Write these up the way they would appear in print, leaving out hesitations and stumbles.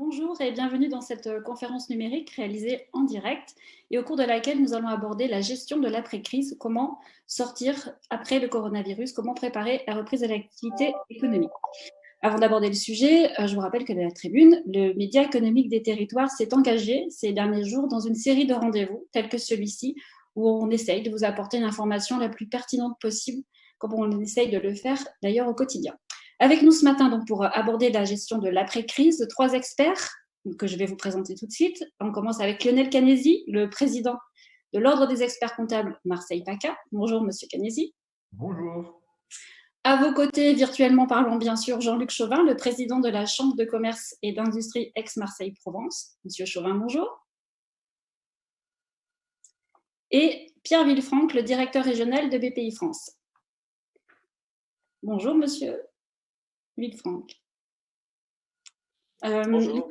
Bonjour et bienvenue dans cette conférence numérique réalisée en direct et au cours de laquelle nous allons aborder la gestion de l'après-crise, comment sortir après le coronavirus, comment préparer la reprise de l'activité économique. Avant d'aborder le sujet, je vous rappelle que La Tribune, le média économique des territoires, s'est engagé ces derniers jours dans une série de rendez-vous tels que celui-ci où on essaye de vous apporter l'information la plus pertinente possible, comme on essaye de le faire d'ailleurs au quotidien. Avec nous ce matin, donc, pour aborder la gestion de l'après-crise, trois experts que je vais vous présenter tout de suite. On commence avec Lionel Canesi, le président de l'Ordre des experts comptables Marseille-PACA. Bonjour, monsieur Canesi. Bonjour. À vos côtés, virtuellement parlant bien sûr, Jean-Luc Chauvin, le président de la Chambre de commerce et d'industrie ex-Marseille-Provence. Monsieur Chauvin, bonjour. Et Pierre Villefranc, le directeur régional de BPI France. Bonjour, monsieur Villefranc. Bonjour.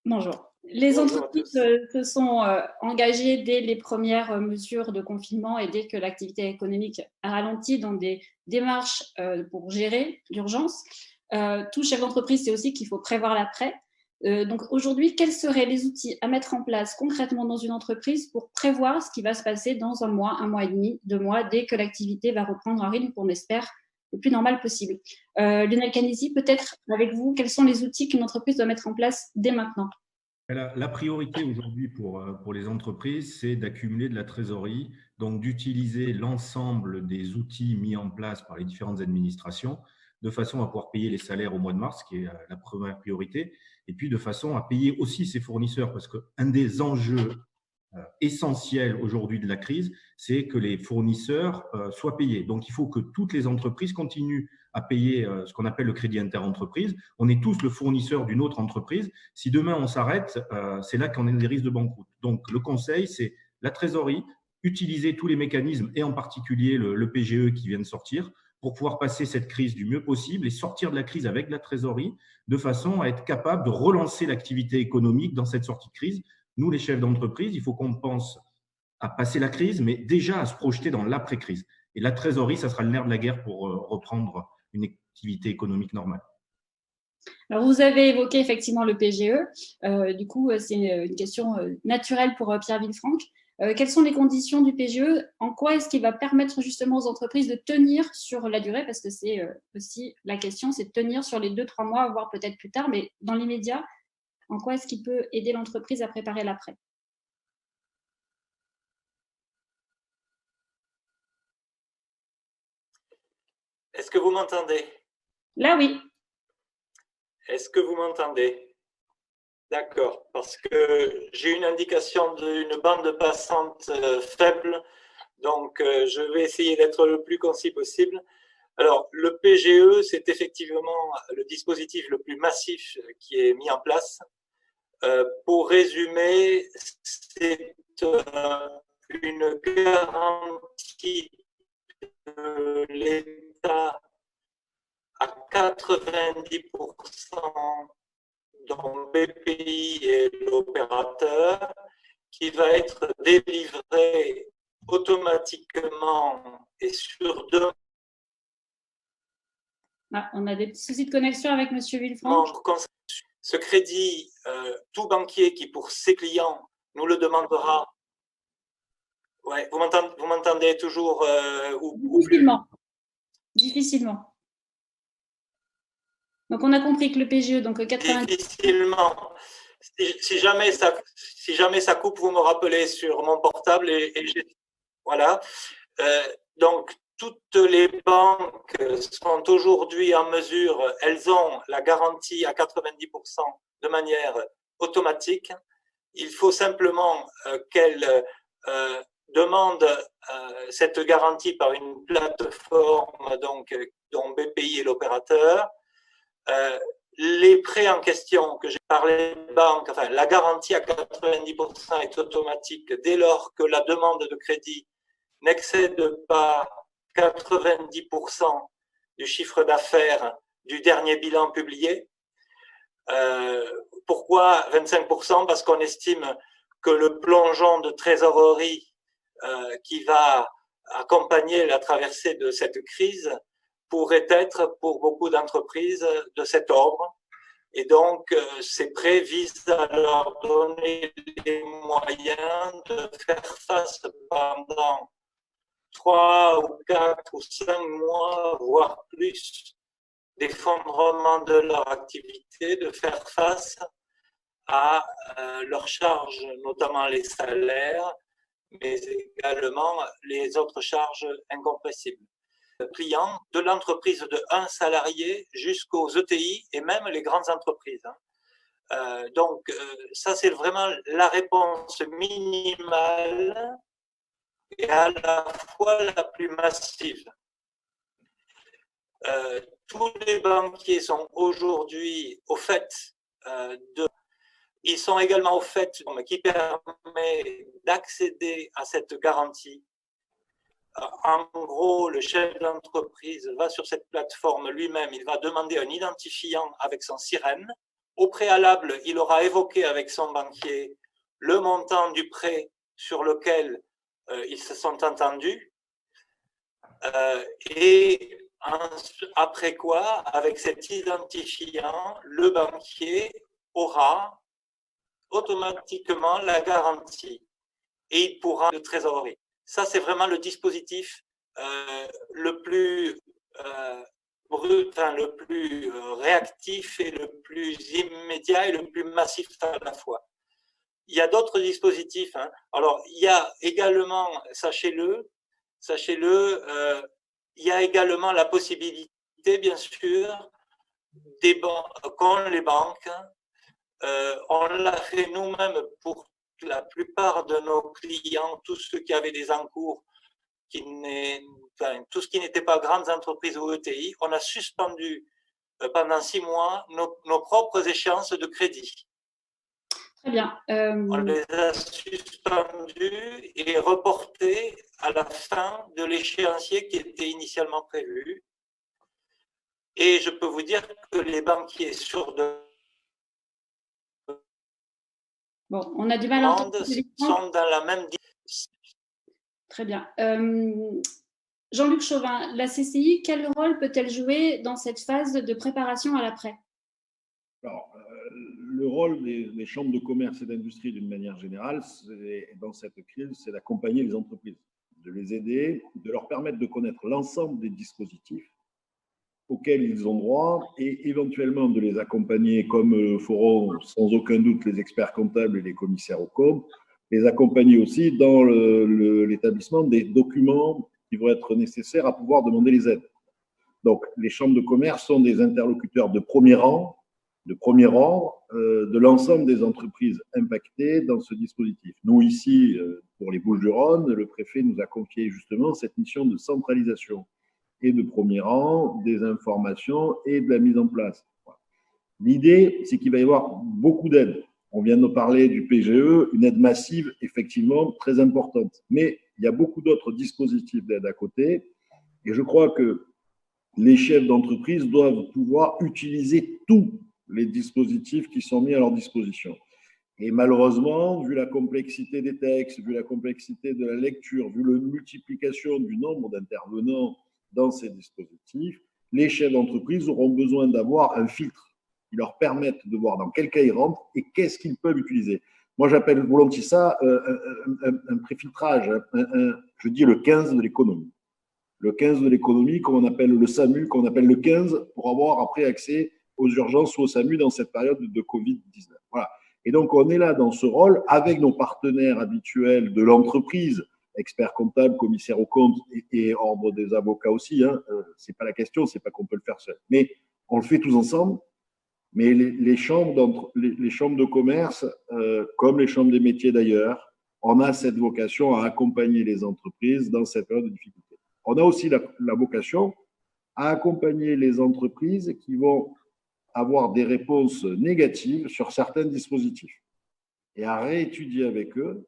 Bonjour. Les Bonjour entreprises se sont engagées dès les premières mesures de confinement et dès que l'activité économique a ralenti dans des démarches pour gérer l'urgence. Tout chef d'entreprise sait aussi qu'il faut prévoir l'après. Donc aujourd'hui, quels seraient les outils à mettre en place concrètement dans une entreprise pour prévoir ce qui va se passer dans un mois et demi, 2 mois, dès que l'activité va reprendre un rythme qu'on espère le plus normal possible. Lionel Canesi, peut-être avec vous, quels sont les outils qu'une entreprise doit mettre en place dès maintenant? La priorité aujourd'hui pour les entreprises, c'est d'accumuler de la trésorerie, donc d'utiliser l'ensemble des outils mis en place par les différentes administrations de façon à pouvoir payer les salaires au mois de mars, qui est la première priorité, et puis de façon à payer aussi ses fournisseurs, parce qu'un des enjeux essentiel aujourd'hui de la crise, c'est que les fournisseurs soient payés. Donc, il faut que toutes les entreprises continuent à payer ce qu'on appelle le crédit interentreprise. On est tous le fournisseur d'une autre entreprise. Si demain on s'arrête, c'est là qu'on a des risques de banqueroute. Donc, le conseil, c'est la trésorerie, utiliser tous les mécanismes et en particulier le PGE qui vient de sortir pour pouvoir passer cette crise du mieux possible et sortir de la crise avec la trésorerie de façon à être capable de relancer l'activité économique dans cette sortie de crise. Nous, les chefs d'entreprise, il faut qu'on pense à passer la crise, mais déjà à se projeter dans l'après-crise. Et la trésorerie, ça sera le nerf de la guerre pour reprendre une activité économique normale. Alors, vous avez évoqué effectivement le PGE. Du coup, c'est une question naturelle pour Pierre Villefranc. Quelles sont les conditions du PGE? En quoi est-ce qu'il va permettre justement aux entreprises de tenir sur la durée? Parce que c'est aussi la question, c'est de tenir sur les 2-3 mois, voire peut-être plus tard, mais dans l'immédiat, en quoi est-ce qu'il peut aider l'entreprise à préparer l'après? Est-ce que vous m'entendez? Là, oui. Est-ce que vous m'entendez? D'accord, parce que j'ai une indication d'une bande passante faible, donc je vais essayer d'être le plus concis possible. Alors, le PGE, c'est effectivement le dispositif le plus massif qui est mis en place. Pour résumer, c'est une garantie de l'État à 90% dont BPI est l'opérateur, qui va être délivré automatiquement et sur demande. Ah, on a des petits soucis de connexion avec M. Villefranc. Ce crédit, tout banquier qui pour ses clients nous le demandera. Ouais, vous m'entendez toujours Difficilement. Difficilement. Donc, on a compris que le PGE, donc 90... Difficilement. Si jamais ça coupe, vous me rappelez sur mon portable voilà. Donc, toutes les banques sont aujourd'hui en mesure, elles ont la garantie à 90% de manière automatique. Il faut simplement qu'elles demandent cette garantie par une plateforme donc, dont BPI est l'opérateur. Les prêts en question que j'ai parlé de banque, enfin la garantie à 90% est automatique dès lors que la demande de crédit n'excède pas 90% du chiffre d'affaires du dernier bilan publié. Pourquoi 25%? Parce qu'on estime que le plongeon de trésorerie qui va accompagner la traversée de cette crise pourrait être pour beaucoup d'entreprises de cet ordre. Et donc, ces prêts visent à leur donner les moyens de faire face pendant 3 ou 4 ou 5 mois, voire plus, d'effondrement de leur activité, de faire face à leurs charges, notamment les salaires, mais également les autres charges incompressibles. Clients de l'entreprise de 1 salarié jusqu'aux ETI et même les grandes entreprises. Donc, ça, c'est vraiment la réponse minimale et à la fois la plus massive. Tous les banquiers sont aujourd'hui au fait ils sont également au fait qui permet d'accéder à cette garantie. En gros, le chef d'entreprise va sur cette plateforme lui-même, il va demander un identifiant avec son sirène. Au préalable, il aura évoqué avec son banquier le montant du prêt sur lequel ils se sont entendus. Et après quoi, avec cet identifiant, le banquier aura automatiquement la garantie et il pourra de trésorerie. Ça, c'est vraiment le dispositif le plus le plus réactif et le plus immédiat et le plus massif à la fois. Il y a d'autres dispositifs. Hein. Alors, il y a également, sachez-le, il y a également la possibilité, bien sûr, qu'ont les banques. On l'a fait nous-mêmes pour la plupart de nos clients, tous ceux qui avaient des encours, tout ce qui n'était pas grandes entreprises ou ETI, on a suspendu pendant 6 mois nos propres échéances de crédit. Très bien. On les a suspendus et reportés à la fin de l'échéancier qui était initialement prévu. Et je peux vous dire que les banquiers sur Bon, on a du mal à entendre. Sont dans la même. Très bien. Jean-Luc Chauvin, la CCI, quel rôle peut-elle jouer dans cette phase de préparation à l'après? Alors, le rôle des chambres de commerce et d'industrie d'une manière générale, dans cette crise, c'est d'accompagner les entreprises, de les aider, de leur permettre de connaître l'ensemble des dispositifs auxquels ils ont droit et éventuellement de les accompagner, comme feront sans aucun doute les experts comptables et les commissaires aux comptes, les accompagner aussi dans l'établissement des documents qui vont être nécessaires à pouvoir demander les aides. Donc, les chambres de commerce sont des interlocuteurs de premier rang, de l'ensemble des entreprises impactées dans ce dispositif. Nous, ici, pour les Bouches-du-Rhône, le préfet nous a confié justement cette mission de centralisation et de premier rang des informations et de la mise en place. L'idée, c'est qu'il va y avoir beaucoup d'aides. On vient de parler du PGE, une aide massive, effectivement, très importante. Mais il y a beaucoup d'autres dispositifs d'aide à côté. Et je crois que les chefs d'entreprise doivent pouvoir utiliser tous les dispositifs qui sont mis à leur disposition. Et malheureusement, vu la complexité des textes, vu la complexité de la lecture, vu la multiplication du nombre d'intervenants dans ces dispositifs, les chefs d'entreprise auront besoin d'avoir un filtre qui leur permette de voir dans quel cas ils rentrent et qu'est-ce qu'ils peuvent utiliser. Moi, j'appelle volontiers ça un préfiltrage, je dis le 15 de l'économie. Le 15 de l'économie, comme on appelle le SAMU, qu'on appelle le 15, pour avoir après accès aux urgences ou au SAMU dans cette période de Covid-19. Voilà. Et donc, on est là dans ce rôle avec nos partenaires habituels de l'entreprise, experts comptables, commissaires aux comptes et ordre des avocats aussi. Hein. Ce n'est pas la question, ce n'est pas qu'on peut le faire seul. Mais on le fait tous ensemble. Mais les chambres de commerce, comme les chambres des métiers d'ailleurs, on a cette vocation à accompagner les entreprises dans cette période de difficulté. On a aussi la vocation à accompagner les entreprises qui vont avoir des réponses négatives sur certains dispositifs et à réétudier avec eux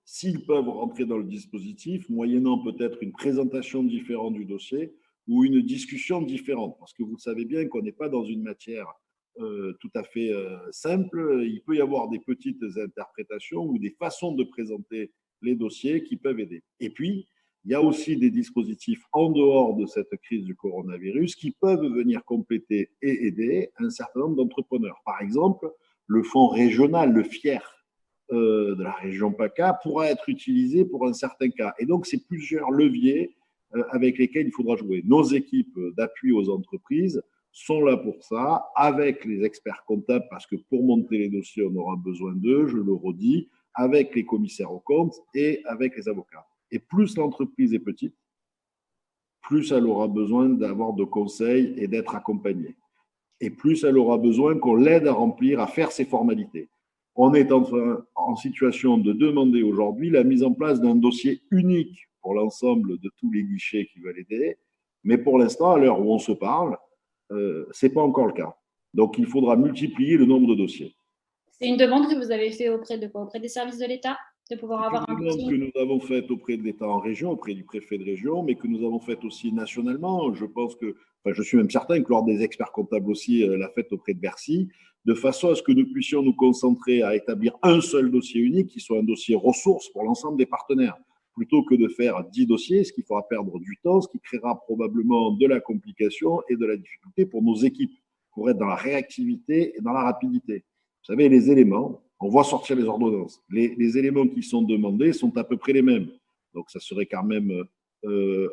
s'ils peuvent rentrer dans le dispositif, moyennant peut-être une présentation différente du dossier ou une discussion différente. Parce que vous savez bien qu'on n'est pas dans une matière tout à fait simple. Il peut y avoir des petites interprétations ou des façons de présenter les dossiers qui peuvent aider. Et puis, il y a aussi des dispositifs en dehors de cette crise du coronavirus qui peuvent venir compléter et aider un certain nombre d'entrepreneurs. Par exemple, le fonds régional, le FIER de la région PACA, pourra être utilisé pour un certain cas. Et donc, c'est plusieurs leviers avec lesquels il faudra jouer. Nos équipes d'appui aux entreprises sont là pour ça, avec les experts comptables, parce que pour monter les dossiers, on aura besoin d'eux, je le redis, avec les commissaires aux comptes et avec les avocats. Et plus l'entreprise est petite, plus elle aura besoin d'avoir de conseils et d'être accompagnée. Et plus elle aura besoin qu'on l'aide à remplir, à faire ses formalités. On est en situation de demander aujourd'hui la mise en place d'un dossier unique pour l'ensemble de tous les guichets qui veulent aider. Mais pour l'instant, à l'heure où on se parle, ce n'est pas encore le cas. Donc, il faudra multiplier le nombre de dossiers. C'est une demande que vous avez faite auprès de quoi? Auprès des services de l'État, de pouvoir avoir un demande que nous avons faite auprès de l'État en région, auprès du préfet de région, mais que nous avons faite aussi nationalement. Je pense que, enfin, je suis même certain que l'Ordre des experts comptables aussi l'a faite auprès de Bercy, de façon à ce que nous puissions nous concentrer à établir un seul dossier unique, qui soit un dossier ressource pour l'ensemble des partenaires, plutôt que de faire 10 dossiers, ce qui fera perdre du temps, ce qui créera probablement de la complication et de la difficulté pour nos équipes, pour être dans la réactivité et dans la rapidité. Vous savez, les éléments, on voit sortir les ordonnances. Les éléments qui sont demandés sont à peu près les mêmes. Donc, ça serait quand même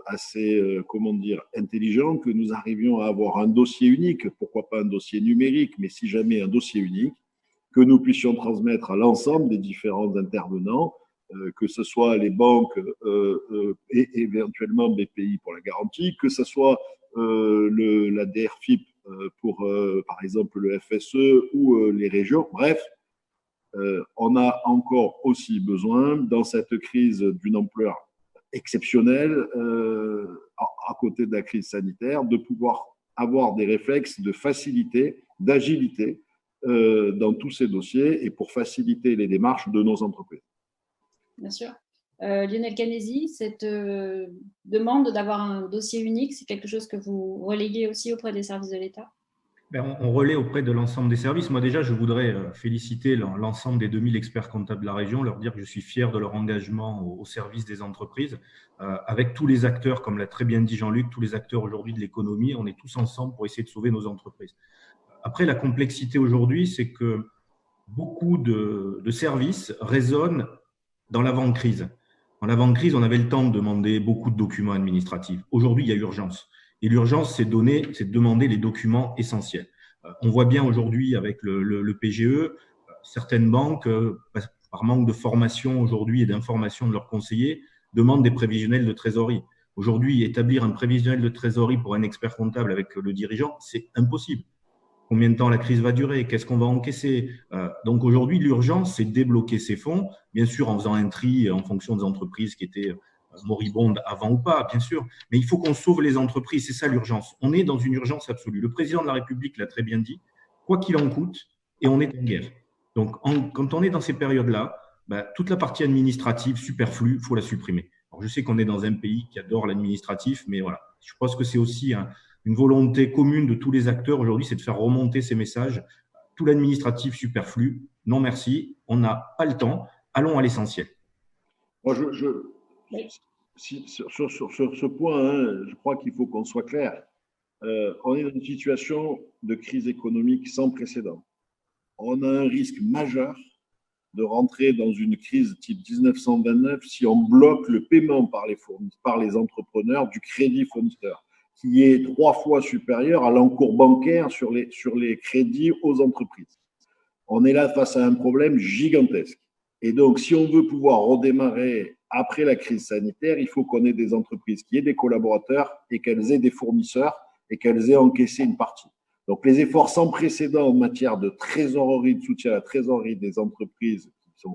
assez, comment dire, intelligent que nous arrivions à avoir un dossier unique, pourquoi pas un dossier numérique, mais si jamais un dossier unique, que nous puissions transmettre à l'ensemble des différents intervenants, que ce soit les banques et éventuellement BPI pour la garantie, que ce soit la DRFIP pour, par exemple, le FSE ou les régions. Bref, on a encore aussi besoin, dans cette crise d'une ampleur exceptionnelle, à côté de la crise sanitaire, de pouvoir avoir des réflexes de facilité, d'agilité dans tous ces dossiers et pour faciliter les démarches de nos entreprises. Bien sûr. Lionel Canesi, cette demande d'avoir un dossier unique, c'est quelque chose que vous relayez aussi auprès des services de l'État? On relaie auprès de l'ensemble des services. Moi, déjà, je voudrais féliciter l'ensemble des 2000 experts comptables de la région, leur dire que je suis fier de leur engagement au service des entreprises, avec tous les acteurs, comme l'a très bien dit Jean-Luc, tous les acteurs aujourd'hui de l'économie. On est tous ensemble pour essayer de sauver nos entreprises. Après, la complexité aujourd'hui, c'est que beaucoup de services résonnent dans l'avant-crise. Dans l'avant-crise, on avait le temps de demander beaucoup de documents administratifs. Aujourd'hui, il y a urgence. Et l'urgence, c'est de demander les documents essentiels. On voit bien aujourd'hui avec le PGE, certaines banques, par manque de formation aujourd'hui et d'information de leurs conseillers, demandent des prévisionnels de trésorerie. Aujourd'hui, établir un prévisionnel de trésorerie pour un expert comptable avec le dirigeant, c'est impossible. Combien de temps la crise va durer? Qu'est-ce qu'on va encaisser? Donc aujourd'hui, l'urgence, c'est de débloquer ces fonds, bien sûr en faisant un tri en fonction des entreprises qui étaient moribondes avant ou pas, bien sûr. Mais il faut qu'on sauve les entreprises, c'est ça l'urgence. On est dans une urgence absolue. Le président de la République l'a très bien dit, quoi qu'il en coûte, et on est en guerre. Donc quand on est dans ces périodes-là, toute la partie administrative superflue, il faut la supprimer. Alors, je sais qu'on est dans un pays qui adore l'administratif, mais voilà, je pense que c'est aussi une volonté commune de tous les acteurs aujourd'hui, c'est de faire remonter ces messages. Tout l'administratif superflu, non merci, on n'a pas le temps, allons à l'essentiel. Moi, sur ce point, je crois qu'il faut qu'on soit clair. On est dans une situation de crise économique sans précédent. On a un risque majeur de rentrer dans une crise type 1929 si on bloque le paiement par les entrepreneurs du crédit fournisseur, qui est 3 fois supérieur à l'encours bancaire sur les crédits aux entreprises. On est là face à un problème gigantesque. Et donc, si on veut pouvoir redémarrer après la crise sanitaire, il faut qu'on ait des entreprises qui aient des collaborateurs et qu'elles aient des fournisseurs et qu'elles aient encaissé une partie. Donc, les efforts sans précédent en matière de trésorerie, de soutien à la trésorerie des entreprises qui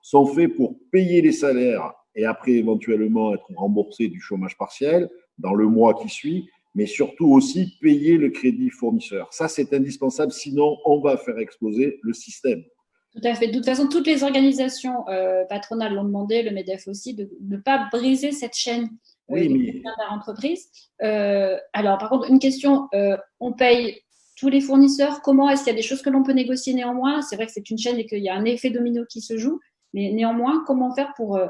sont faits pour payer les salaires et après éventuellement être remboursés du chômage partiel dans le mois qui suit, mais surtout aussi payer le crédit fournisseur. Ça, c'est indispensable, sinon on va faire exploser le système. Tout à fait. De toute façon, toutes les organisations patronales l'ont demandé, le MEDEF aussi, de ne pas briser cette chaîne d'entreprise. Alors, par contre, une question, on paye tous les fournisseurs. Comment est-ce qu'il y a des choses que l'on peut négocier néanmoins? C'est vrai que c'est une chaîne et qu'il y a un effet domino qui se joue, mais néanmoins, comment faire pour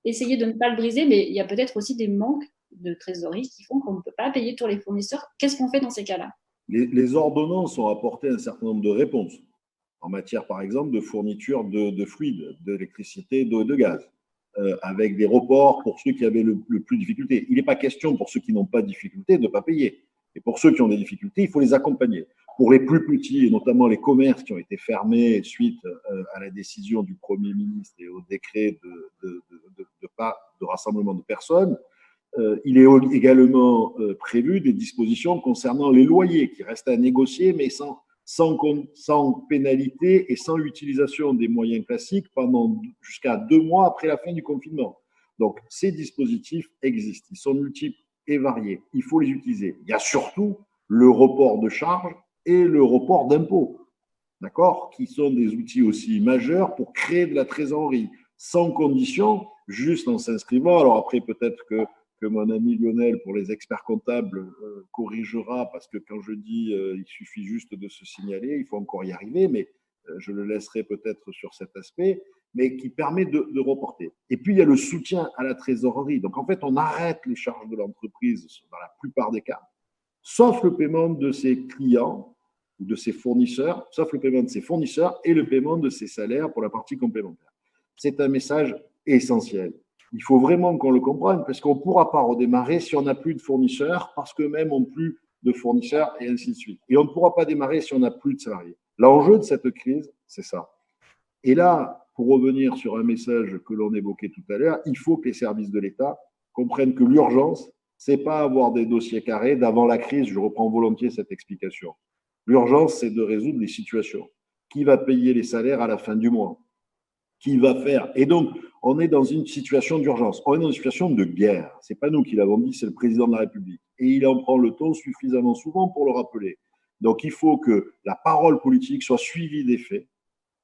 essayer de ne pas le briser, mais il y a peut-être aussi des manques de trésorerie qui font qu'on ne peut pas payer tous les fournisseurs. Qu'est-ce qu'on fait dans ces cas-là? Les ordonnances ont apporté un certain nombre de réponses en matière, par exemple, de fourniture de fluides, d'électricité, d'eau et de gaz, avec des reports pour ceux qui avaient le plus de difficultés. Il n'est pas question pour ceux qui n'ont pas de difficultés de ne pas payer. Et pour ceux qui ont des difficultés, il faut les accompagner. Pour les plus petits, et notamment les commerces qui ont été fermés suite à la décision du Premier ministre et au décret de rassemblement de personnes, il est également prévu des dispositions concernant les loyers qui restent à négocier, mais sans pénalité et sans l'utilisation des moyens classiques jusqu'à 2 mois après la fin du confinement. Donc, ces dispositifs existent. Ils sont multiples et variés. Il faut les utiliser. Il y a surtout le report de charges et le report d'impôts, d'accord, qui sont des outils aussi majeurs pour créer de la trésorerie sans condition, juste en s'inscrivant. Alors après, peut-être que mon ami Lionel, pour les experts comptables, corrigera, parce que quand je dis il suffit juste de se signaler, il faut encore y arriver, mais je le laisserai peut-être sur cet aspect, mais qui permet de reporter. Et puis, il y a le soutien à la trésorerie. Donc, en fait, on arrête les charges de l'entreprise dans la plupart des cas, sauf le paiement de ses clients ou de ses fournisseurs, sauf le paiement de ses fournisseurs et le paiement de ses salaires pour la partie complémentaire. C'est un message essentiel. Il faut vraiment qu'on le comprenne parce qu'on ne pourra pas redémarrer si on n'a plus de fournisseurs, parce qu'eux-mêmes n'ont plus de fournisseurs et ainsi de suite. Et on ne pourra pas démarrer si on n'a plus de salariés. L'enjeu de cette crise, c'est ça. Et là, pour revenir sur un message que l'on évoquait tout à l'heure, il faut que les services de l'État comprennent que l'urgence, ce n'est pas avoir des dossiers carrés d'avant la crise. Je reprends volontiers cette explication. L'urgence, c'est de résoudre les situations. Qui va payer les salaires à la fin du mois? Qui va faire? Et donc, on est dans une situation d'urgence. On est dans une situation de guerre. Ce n'est pas nous qui l'avons dit, c'est le président de la République. Et il en prend le ton suffisamment souvent pour le rappeler. Donc, il faut que la parole politique soit suivie des faits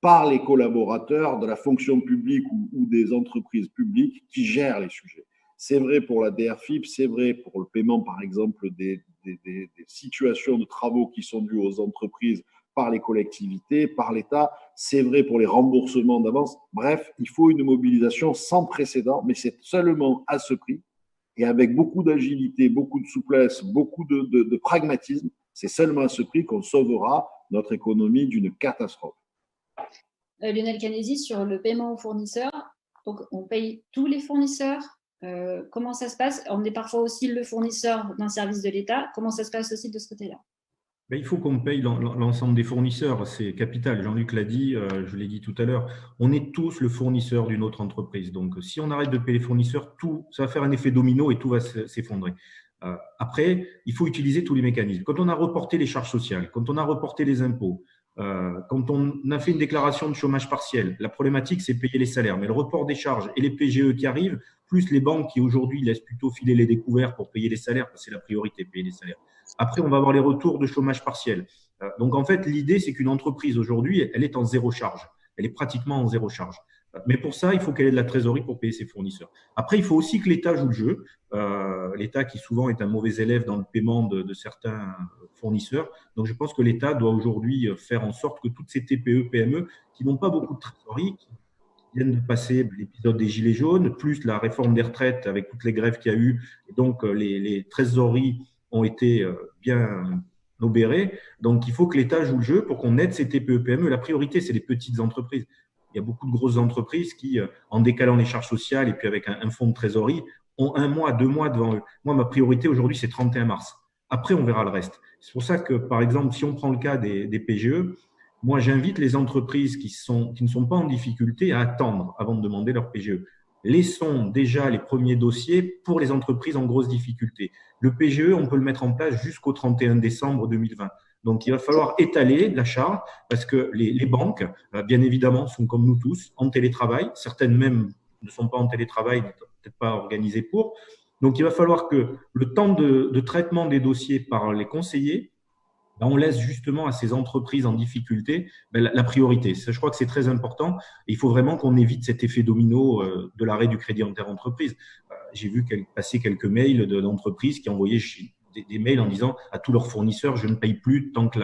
par les collaborateurs de la fonction publique ou des entreprises publiques qui gèrent les sujets. C'est vrai pour la DRFiP, c'est vrai pour le paiement, par exemple, des situations de travaux qui sont dus aux entreprises par les collectivités, par l'État. C'est vrai pour les remboursements d'avance. Bref, il faut une mobilisation sans précédent, mais c'est seulement à ce prix et avec beaucoup d'agilité, beaucoup de souplesse, beaucoup de pragmatisme. C'est seulement à ce prix qu'on sauvera notre économie d'une catastrophe. Lionel Canesi, sur le paiement aux fournisseurs, donc on paye tous les fournisseurs. Comment ça se passe? On est parfois aussi le fournisseur d'un service de l'État. Comment ça se passe aussi de ce côté-là? Il faut qu'on paye l'ensemble des fournisseurs, c'est capital. Jean-Luc l'a dit, je l'ai dit tout à l'heure, on est tous le fournisseur d'une autre entreprise. Donc, si on arrête de payer les fournisseurs, ça va faire un effet domino et tout va s'effondrer. Après, il faut utiliser tous les mécanismes. Quand on a reporté les charges sociales, quand on a reporté les impôts, quand on a fait une déclaration de chômage partiel, la problématique, c'est payer les salaires. Mais le report des charges et les PGE qui arrivent, plus les banques qui aujourd'hui laissent plutôt filer les découverts pour payer les salaires, parce que c'est la priorité, payer les salaires. Après, on va avoir les retours de chômage partiel. Donc, en fait, l'idée, c'est qu'une entreprise aujourd'hui, elle est en zéro charge. Elle est pratiquement en zéro charge. Mais pour ça, il faut qu'elle ait de la trésorerie pour payer ses fournisseurs. Après, il faut aussi que l'État joue le jeu. L'État qui souvent est un mauvais élève dans le paiement de certains fournisseurs. Donc, je pense que l'État doit aujourd'hui faire en sorte que toutes ces TPE, PME qui n'ont pas beaucoup de trésorerie, qui viennent de passer l'épisode des Gilets jaunes, plus la réforme des retraites avec toutes les grèves qu'il y a eu, et donc les trésoreries ont été bien obérées. Donc, il faut que l'État joue le jeu pour qu'on aide ces TPE, PME. La priorité, c'est les petites entreprises. Il y a beaucoup de grosses entreprises qui, en décalant les charges sociales et puis avec un fonds de trésorerie, ont 1 mois, 2 mois devant eux. Moi, ma priorité aujourd'hui, c'est 31 mars. Après, on verra le reste. C'est pour ça que, par exemple, si on prend le cas des PGE, moi, j'invite les entreprises qui ne sont pas en difficulté à attendre avant de demander leur PGE. Laissons déjà les premiers dossiers pour les entreprises en grosse difficulté. Le PGE, on peut le mettre en place jusqu'au 31 décembre 2020. Donc, il va falloir étaler la charge parce que les banques, bien évidemment, sont comme nous tous en télétravail. Certaines même ne sont pas en télétravail, peut-être pas organisées pour. Donc, il va falloir que le temps de traitement des dossiers par les conseillers, on laisse justement à ces entreprises en difficulté la priorité. Ça, je crois que c'est très important. Et il faut vraiment qu'on évite cet effet domino de l'arrêt du crédit interentreprise. J'ai vu passer quelques mails d'entreprises qui envoyaient des mails en disant à tous leurs fournisseurs, je ne paye plus tant que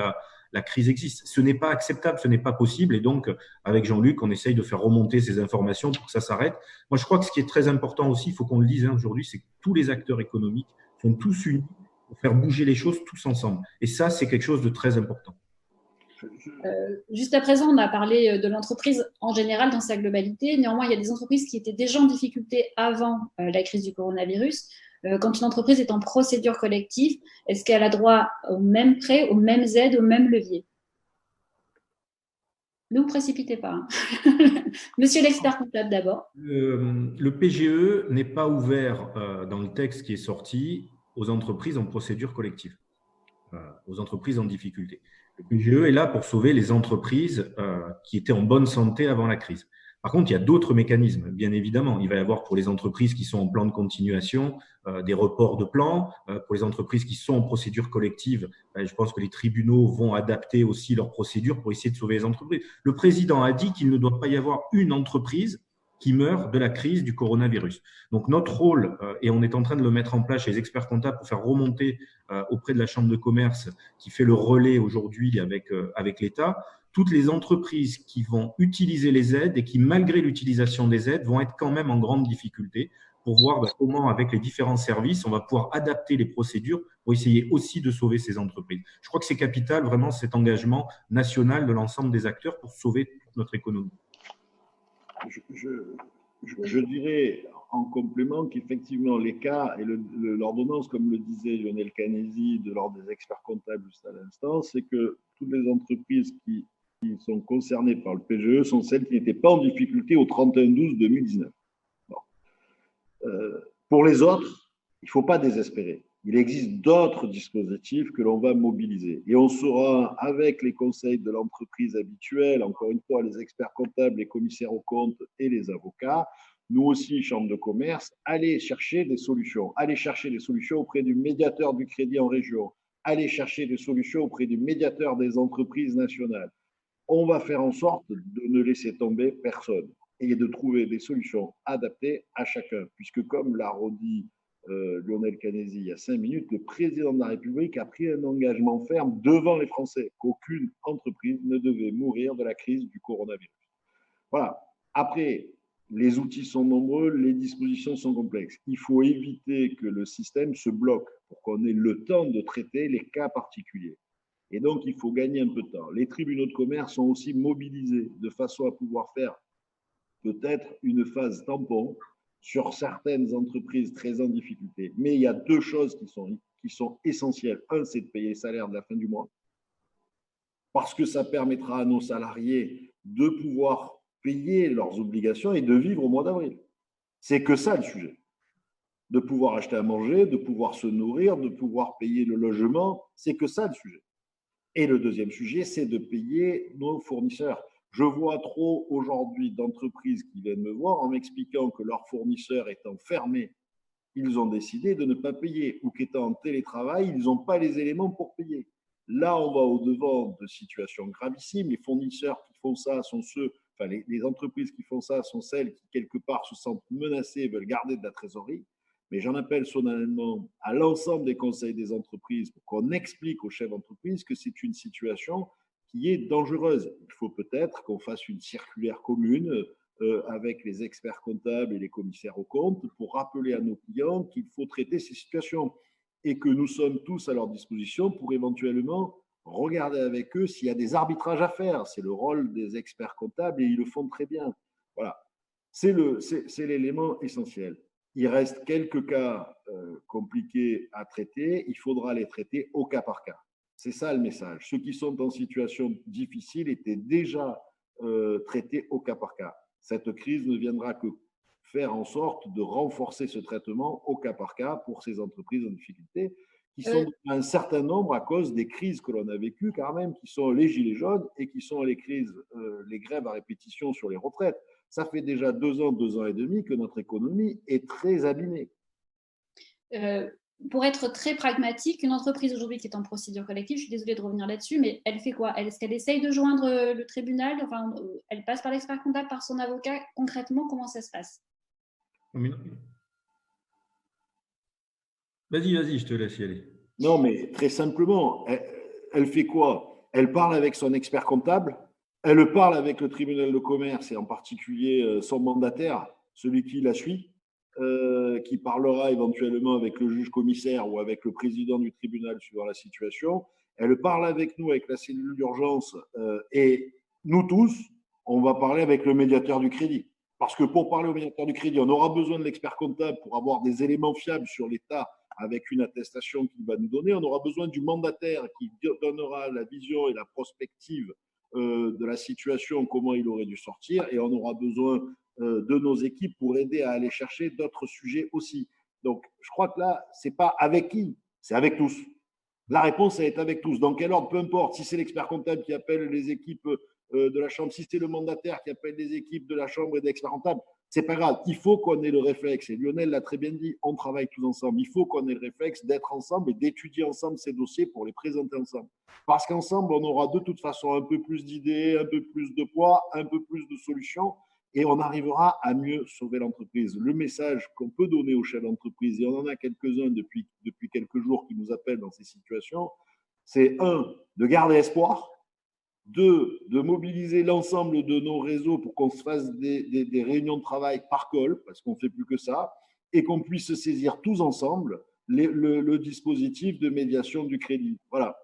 la crise existe. Ce n'est pas acceptable, ce n'est pas possible. Et donc, avec Jean-Luc, on essaye de faire remonter ces informations pour que ça s'arrête. Moi, je crois que ce qui est très important aussi, il faut qu'on le dise aujourd'hui, c'est que tous les acteurs économiques sont tous unis pour faire bouger les choses tous ensemble. Et ça, c'est quelque chose de très important. Juste à présent, on a parlé de l'entreprise en général dans sa globalité. Néanmoins, il y a des entreprises qui étaient déjà en difficulté avant la crise du coronavirus. Quand une entreprise est en procédure collective, est-ce qu'elle a droit aux mêmes prêts, aux mêmes aides, aux mêmes leviers? Ne vous précipitez pas. Hein. Monsieur l'expert comptable d'abord. Le PGE n'est pas ouvert dans le texte qui est sorti aux entreprises en procédure collective, aux entreprises en difficulté. Le PGE est là pour sauver les entreprises qui étaient en bonne santé avant la crise. Par contre, il y a d'autres mécanismes, bien évidemment. Il va y avoir pour les entreprises qui sont en plan de continuation des reports de plan. Pour les entreprises qui sont en procédure collective, je pense que les tribunaux vont adapter aussi leurs procédures pour essayer de sauver les entreprises. Le président a dit qu'il ne doit pas y avoir une entreprise qui meurt de la crise du coronavirus. Donc, notre rôle, et on est en train de le mettre en place chez les experts comptables pour faire remonter auprès de la Chambre de commerce qui fait le relais aujourd'hui avec l'État, toutes les entreprises qui vont utiliser les aides et qui, malgré l'utilisation des aides, vont être quand même en grande difficulté pour voir comment, avec les différents services, on va pouvoir adapter les procédures pour essayer aussi de sauver ces entreprises. Je crois que c'est capital, vraiment, cet engagement national de l'ensemble des acteurs pour sauver toute notre économie. Je dirais en complément qu'effectivement les cas et l'ordonnance, comme le disait Lionel Canesi de l'ordre des experts comptables juste à l'instant, c'est que toutes les entreprises qui sont concernées par le PGE sont celles qui n'étaient pas en difficulté au 31/12/2019. Bon. Pour les autres, il ne faut pas désespérer. Il existe d'autres dispositifs que l'on va mobiliser. Et on saura, avec les conseils de l'entreprise habituels, encore une fois, les experts comptables, les commissaires aux comptes et les avocats, nous aussi, Chambre de commerce, aller chercher des solutions. Aller chercher des solutions auprès du médiateur du crédit en région. Aller chercher des solutions auprès du médiateur des entreprises nationales. On va faire en sorte de ne laisser tomber personne et de trouver des solutions adaptées à chacun. Puisque, comme l'a redit Lionel Canesi il y a 5 minutes, le président de la République a pris un engagement ferme devant les Français qu'aucune entreprise ne devait mourir de la crise du coronavirus. Voilà. Après, les outils sont nombreux, les dispositions sont complexes. Il faut éviter que le système se bloque pour qu'on ait le temps de traiter les cas particuliers. Et donc, il faut gagner un peu de temps. Les tribunaux de commerce sont aussi mobilisés de façon à pouvoir faire peut-être une phase tampon sur certaines entreprises très en difficulté. Mais il y a deux choses qui sont essentielles. Un, c'est de payer les salaires de la fin du mois, parce que ça permettra à nos salariés de pouvoir payer leurs obligations et de vivre au mois d'avril. C'est que ça le sujet. De pouvoir acheter à manger, de pouvoir se nourrir, de pouvoir payer le logement, c'est que ça le sujet. Et le deuxième sujet, c'est de payer nos fournisseurs. Je vois trop aujourd'hui d'entreprises qui viennent me voir en m'expliquant que leurs fournisseurs étant fermés, ils ont décidé de ne pas payer ou qu'étant en télétravail, ils n'ont pas les éléments pour payer. Là, on va au-devant de situations gravissimes. Les fournisseurs qui font ça sont les entreprises qui font ça sont celles qui, quelque part, se sentent menacées et veulent garder de la trésorerie. Mais j'en appelle solennellement à l'ensemble des conseils des entreprises pour qu'on explique aux chefs d'entreprise que c'est une situation qui est dangereuse. Il faut peut-être qu'on fasse une circulaire commune avec les experts comptables et les commissaires aux comptes pour rappeler à nos clients qu'il faut traiter ces situations et que nous sommes tous à leur disposition pour éventuellement regarder avec eux s'il y a des arbitrages à faire. C'est le rôle des experts comptables et ils le font très bien. Voilà, c'est l'élément essentiel. Il reste quelques cas compliqués à traiter. Il faudra les traiter au cas par cas. C'est ça le message. Ceux qui sont en situation difficile étaient déjà traités au cas par cas. Cette crise ne viendra que faire en sorte de renforcer ce traitement au cas par cas pour ces entreprises en difficulté, qui sont un certain nombre à cause des crises que l'on a vécues quand même, qui sont les gilets jaunes et qui sont les crises, les grèves à répétition sur les retraites. Ça fait déjà 2 ans, 2 ans et demi que notre économie est très abîmée. Pour être très pragmatique, une entreprise aujourd'hui qui est en procédure collective, je suis désolée de revenir là-dessus, mais elle fait quoi? Est-ce qu'elle essaye de joindre le tribunal? Enfin, elle passe par l'expert comptable, par son avocat? Concrètement, comment ça se passe? Vas-y, je te laisse y aller. Non, mais très simplement, elle fait quoi? elle parle avec son expert comptable, elle parle avec le tribunal de commerce et en particulier son mandataire, celui qui la suit, qui parlera éventuellement avec le juge commissaire ou avec le président du tribunal suivant la situation. Elle parle avec nous, avec la cellule d'urgence, et nous tous, on va parler avec le médiateur du crédit. Parce que pour parler au médiateur du crédit, on aura besoin de l'expert comptable pour avoir des éléments fiables sur l'état avec une attestation qu'il va nous donner. On aura besoin du mandataire qui donnera la vision et la prospective de la situation, comment il aurait dû sortir. Et on aura besoin de nos équipes pour aider à aller chercher d'autres sujets aussi. Donc, je crois que là, ce n'est pas avec qui, c'est avec tous. La réponse, elle est avec tous. Dans quel ordre, peu importe. Si c'est l'expert comptable qui appelle les équipes de la chambre, si c'est le mandataire qui appelle les équipes de la chambre et d'experts comptables, c'est pas grave. Il faut qu'on ait le réflexe. Et Lionel l'a très bien dit, on travaille tous ensemble. Il faut qu'on ait le réflexe d'être ensemble et d'étudier ensemble ces dossiers pour les présenter ensemble. Parce qu'ensemble, on aura de toute façon un peu plus d'idées, un peu plus de poids, un peu plus de solutions et on arrivera à mieux sauver l'entreprise. Le message qu'on peut donner aux chefs d'entreprise, et on en a quelques-uns depuis quelques jours qui nous appellent dans ces situations, c'est 1, de garder espoir, 2, de mobiliser l'ensemble de nos réseaux pour qu'on se fasse des réunions de travail par call, parce qu'on ne fait plus que ça, et qu'on puisse saisir tous ensemble le dispositif de médiation du crédit. Voilà.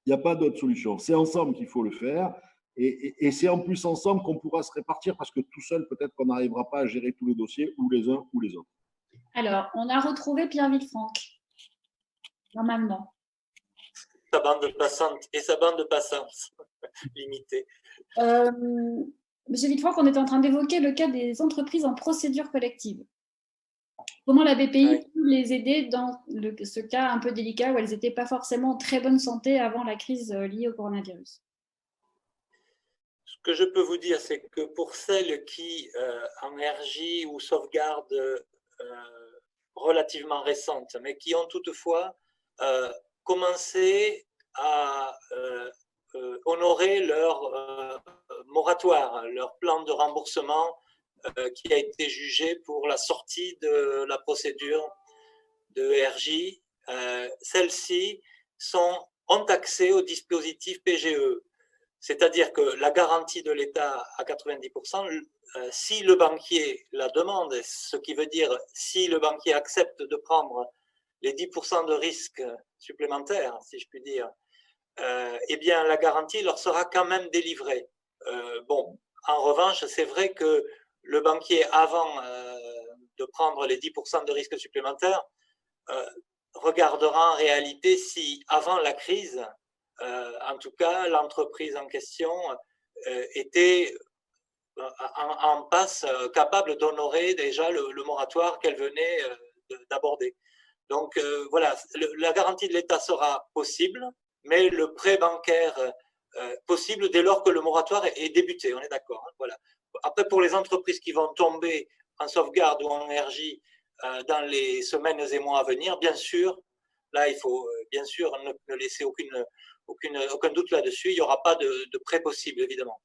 Il n'y a pas d'autre solution. C'est ensemble qu'il faut le faire. Et c'est en plus ensemble qu'on pourra se répartir parce que tout seul, peut-être qu'on n'arrivera pas à gérer tous les dossiers, ou les uns ou les autres. Alors, on a retrouvé Pierre Villefranc, normalement. Sa bande passante et sa bande de passance limitée. Monsieur Villefranc, on était en train d'évoquer le cas des entreprises en procédure collective. Comment la BPI peut les aider dans ce cas un peu délicat où elles n'étaient pas forcément en très bonne santé avant la crise liée au coronavirus? Ce que je peux vous dire, c'est que pour celles qui, en RJ ou sauvegarde relativement récentes, mais qui ont toutefois commencé à honorer leur moratoire, leur plan de remboursement qui a été jugé pour la sortie de la procédure de RJ, celles-ci ont accès au dispositif PGE. C'est-à-dire que la garantie de l'État à 90%, si le banquier la demande, ce qui veut dire si le banquier accepte de prendre les 10% de risque supplémentaires, si je puis dire, eh bien la garantie leur sera quand même délivrée. Bon, en revanche, c'est vrai que le banquier, avant de prendre les 10% de risque supplémentaires, regardera en réalité si, avant la crise, en tout cas, l'entreprise en question était en passe capable d'honorer déjà le moratoire qu'elle venait d'aborder. Donc voilà, la garantie de l'État sera possible, mais le prêt bancaire possible dès lors que le moratoire est débuté, on est d'accord. Hein, voilà. Après, pour les entreprises qui vont tomber en sauvegarde ou en RJ dans les semaines et mois à venir, bien sûr, là, il faut bien sûr ne laisser aucun doute là-dessus. Il n'y aura pas de prêt possible, évidemment.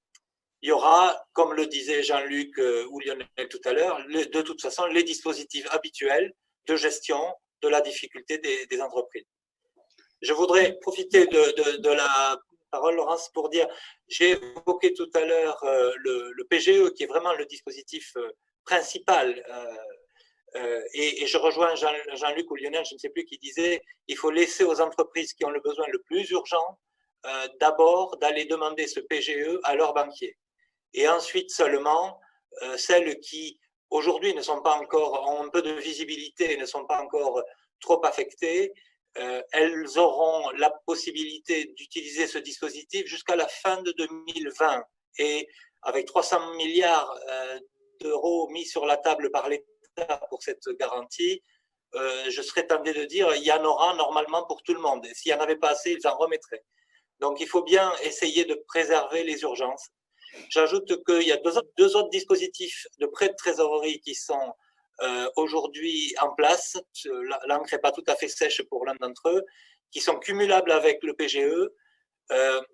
Il y aura, comme le disait Jean-Luc ou Lionel tout à l'heure, de toute façon, les dispositifs habituels de gestion de la difficulté des entreprises. Je voudrais profiter de la parole, Laurence, pour dire, j'ai évoqué tout à l'heure le PGE, qui est vraiment le dispositif principal. Et je rejoins Jean-Luc ou Lionel, je ne sais plus, qui disait il faut laisser aux entreprises qui ont le besoin le plus urgent d'abord d'aller demander ce PGE à leur banquier. Et ensuite seulement, celles qui aujourd'hui ne sont pas encore, ont un peu de visibilité et ne sont pas encore trop affectées, elles auront la possibilité d'utiliser ce dispositif jusqu'à la fin de 2020. Et avec 300 milliards d'euros mis sur la table par l'État pour cette garantie, je serais tenté de dire il y en aura normalement pour tout le monde. Et s'il n'y en avait pas assez, ils en remettraient. Donc il faut bien essayer de préserver les urgences. J'ajoute qu'il y a deux autres dispositifs de prêt de trésorerie qui sont aujourd'hui en place. L'encre n'est pas tout à fait sèche pour l'un d'entre eux, qui sont cumulables avec le PGE.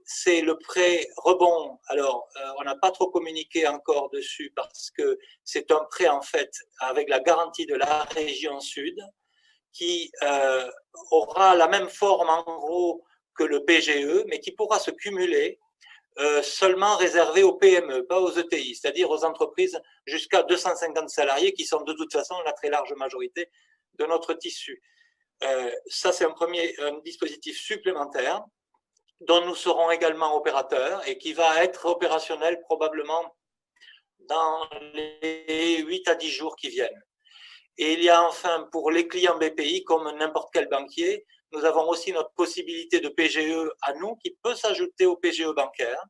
C'est le prêt rebond. Alors, on n'a pas trop communiqué encore dessus parce que c'est un prêt en fait avec la garantie de la région sud qui aura la même forme en gros que le PGE, mais qui pourra se cumuler seulement réservé aux PME, pas aux ETI, c'est-à-dire aux entreprises jusqu'à 250 salariés qui sont de toute façon la très large majorité de notre tissu. Ça, c'est un dispositif supplémentaire dont nous serons également opérateurs et qui va être opérationnel probablement dans les 8 à 10 jours qui viennent. Et il y a enfin pour les clients BPI, comme n'importe quel banquier, nous avons aussi notre possibilité de PGE à nous qui peut s'ajouter au PGE bancaire,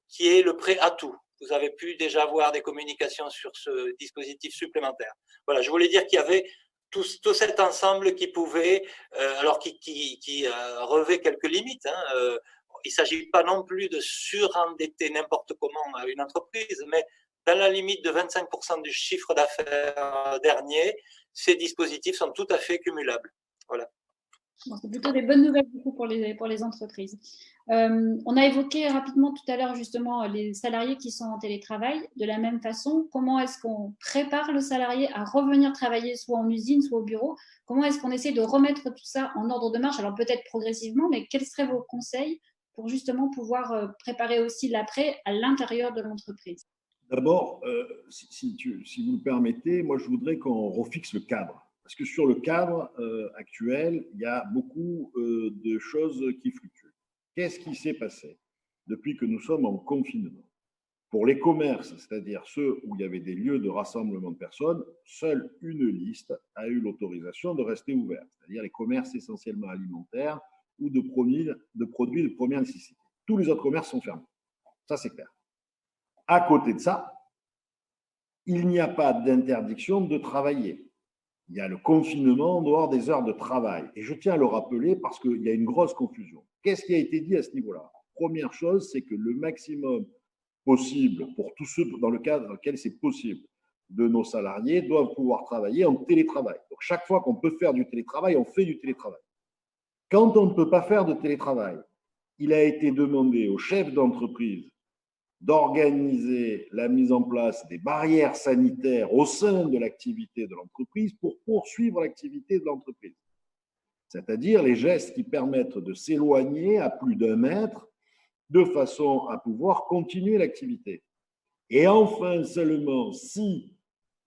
qui est le prêt à tout. Vous avez pu déjà voir des communications sur ce dispositif supplémentaire. Voilà, je voulais dire qu'il y avait tout cet ensemble qui pouvait, alors qui revêt quelques limites. Il ne s'agit pas non plus de surendetter n'importe comment une entreprise, mais dans la limite de 25% du chiffre d'affaires dernier, ces dispositifs sont tout à fait cumulables. Voilà. Bon, c'est plutôt des bonnes nouvelles du coup pour les entreprises. On a évoqué rapidement tout à l'heure justement les salariés qui sont en télétravail. De la même façon, comment est-ce qu'on prépare le salarié à revenir travailler soit en usine, soit au bureau? Comment est-ce qu'on essaie de remettre tout ça en ordre de marche? Alors peut-être progressivement, mais quels seraient vos conseils pour justement pouvoir préparer aussi l'après à l'intérieur de l'entreprise? D'abord, si vous me permettez, moi je voudrais qu'on refixe le cadre. Parce que sur le cadre actuel, il y a beaucoup de choses qui fluctuent. Qu'est-ce qui s'est passé depuis que nous sommes en confinement? Pour les commerces, c'est-à-dire ceux où il y avait des lieux de rassemblement de personnes, seule une liste a eu l'autorisation de rester ouverte, c'est-à-dire les commerces essentiellement alimentaires ou de produits de première nécessité. Tous les autres commerces sont fermés. Ça, c'est clair. À côté de ça, il n'y a pas d'interdiction de travailler. Il y a le confinement en dehors des heures de travail. Et je tiens à le rappeler parce qu'il y a une grosse confusion. Qu'est-ce qui a été dit à ce niveau-là? Première chose, c'est que le maximum possible, pour tous ceux dans le cadre dans lequel c'est possible, de nos salariés doivent pouvoir travailler en télétravail. Donc, chaque fois qu'on peut faire du télétravail, on fait du télétravail. Quand on ne peut pas faire de télétravail, il a été demandé aux chefs d'entreprise d'organiser la mise en place des barrières sanitaires au sein de l'activité de l'entreprise pour poursuivre l'activité de l'entreprise. C'est-à-dire les gestes qui permettent de s'éloigner à plus d'1 mètre de façon à pouvoir continuer l'activité. Et enfin, seulement si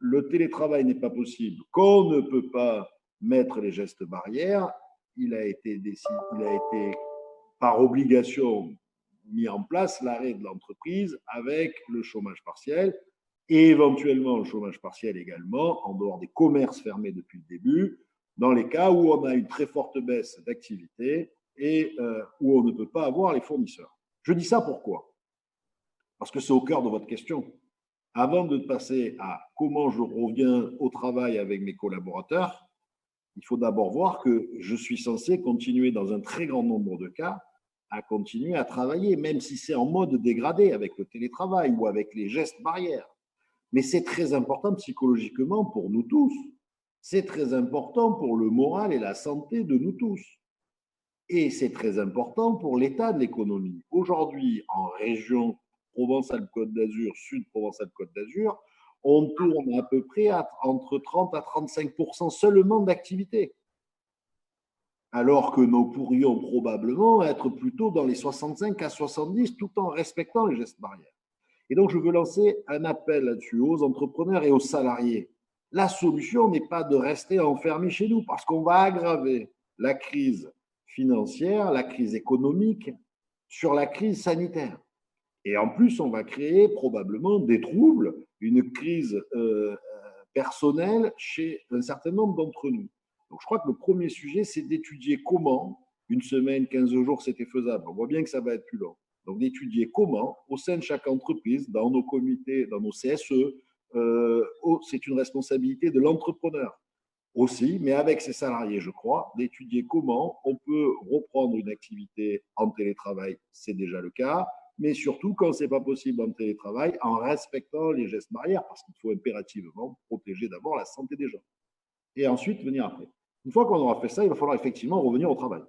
le télétravail n'est pas possible, qu'on ne peut pas mettre les gestes barrières, il a été par obligation mis en place l'arrêt de l'entreprise avec le chômage partiel et éventuellement le chômage partiel également en dehors des commerces fermés depuis le début, dans les cas où on a une très forte baisse d'activité et où on ne peut pas avoir les fournisseurs. Je dis ça pourquoi? Parce que c'est au cœur de votre question. Avant de passer à comment je reviens au travail avec mes collaborateurs, il faut d'abord voir que je suis censé continuer dans un très grand nombre de cas à continuer à travailler, même si c'est en mode dégradé avec le télétravail ou avec les gestes barrières. Mais c'est très important psychologiquement pour nous tous. C'est très important pour le moral et la santé de nous tous. Et c'est très important pour l'état de l'économie. Aujourd'hui, en région Provence-Alpes-Côte d'Azur, Sud Provence-Alpes-Côte d'Azur, on tourne à peu près entre 30 à 35% seulement d'activité. Alors que nous pourrions probablement être plutôt dans les 65 à 70 tout en respectant les gestes barrières. Et donc, je veux lancer un appel là-dessus aux entrepreneurs et aux salariés. La solution n'est pas de rester enfermés chez nous parce qu'on va aggraver la crise financière, la crise économique sur la crise sanitaire. Et en plus, on va créer probablement des troubles, une crise personnelle chez un certain nombre d'entre nous. Donc, je crois que le premier sujet, c'est d'étudier comment, une semaine, 15 jours, c'était faisable. On voit bien que ça va être plus long. Donc, d'étudier comment, au sein de chaque entreprise, dans nos comités, dans nos CSE, c'est une responsabilité de l'entrepreneur aussi, mais avec ses salariés, je crois, d'étudier comment on peut reprendre une activité en télétravail, c'est déjà le cas, mais surtout quand ce n'est pas possible en télétravail, en respectant les gestes barrières, parce qu'il faut impérativement protéger d'abord la santé des gens. Et ensuite, venir après. Une fois qu'on aura fait ça, il va falloir effectivement revenir au travail.